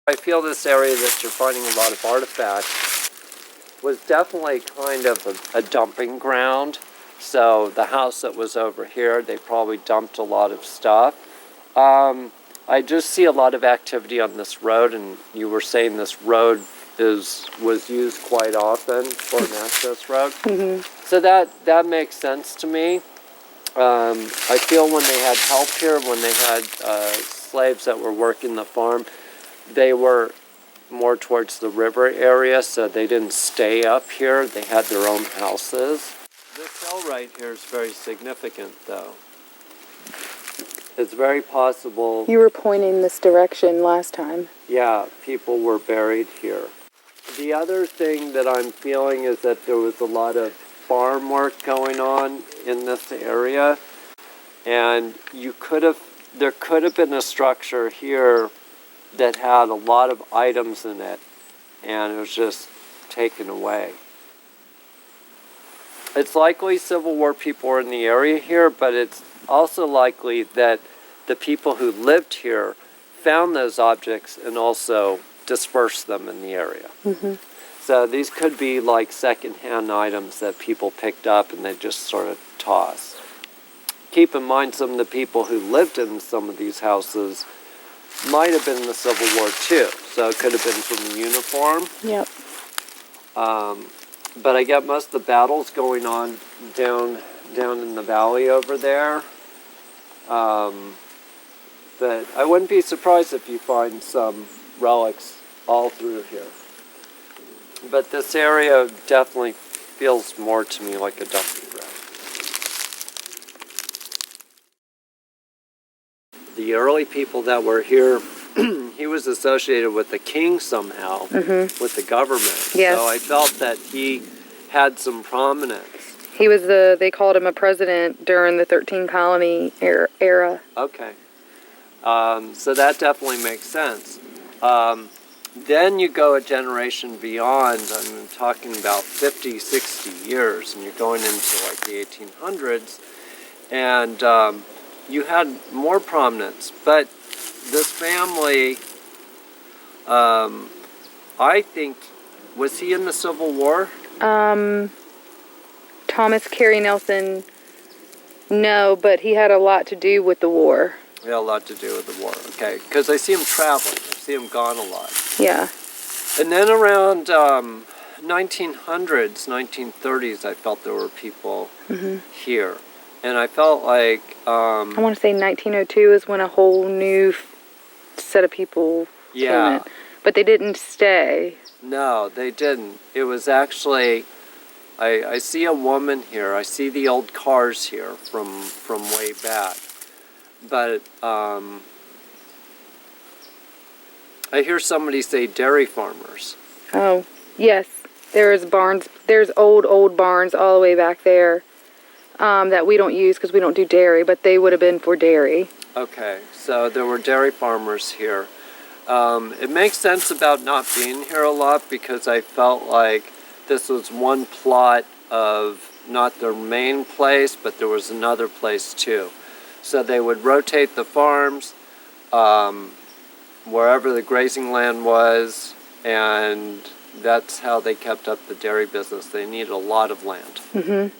I feel this area that you're finding a lot of artifacts was definitely kind of a dumping ground. So the house that was over here, they probably dumped a lot of stuff. I just see a lot of activity on this road, and you were saying this road was used quite often for an access road. Mm-hmm. So that makes sense to me. I feel when they had help here, when they had slaves that were working the farm, they were more towards the river area, so they didn't stay up here. They had their own houses. This hill right here is very significant, though. It's very possible. You were pointing this direction last time. Yeah, people were buried here. The other thing that I'm feeling is that there was a lot of farm work going on in this area, and there could have been a structure here that had a lot of items in it, and it was just taken away. It's likely Civil War people were in the area here, but it's also likely that the people who lived here found those objects and also dispersed them in the area. Mm-hmm. So these could be like secondhand items that people picked up and they just sort of tossed. Keep in mind some of the people who lived in some of these houses might have been in the Civil War too. So it could have been from the uniform. Yep. But I get most of the battles going on down in the valley over there. But I wouldn't be surprised if you find some relics all through here. But this area definitely feels more to me like a dumping ground. The early people that were here, he was associated with the king somehow, with the government. Yes. So I felt that he had some prominence. He was they called him a president during the 13 colony era. Okay. So that definitely makes sense. Then you go a generation beyond, I'm talking about 50, 60 years, and you're going into like the 1800s, and you had more prominence. But this family, I think, was he in the Civil War? Thomas Carey Nelson, no, but he had a lot to do with the war. He had a lot to do with the war, okay. Because I see him traveling, I see him gone a lot. Yeah. And then around 1900s, 1930s, I felt there were people here. And I felt like... I want to say 1902 is when a whole new set of people came in. But they didn't stay. No, they didn't. It was actually... I see a woman here. I see the old cars here from way back. But I hear somebody say dairy farmers. Oh, yes. There's barns. There's old barns all the way back there that we don't use because we don't do dairy, but they would have been for dairy. Okay, so there were dairy farmers here. It makes sense about not being here a lot because I felt like this was one plot of not their main place, but there was another place too. So they would rotate the farms wherever the grazing land was, and that's how they kept up the dairy business. They needed a lot of land. Mm-hmm.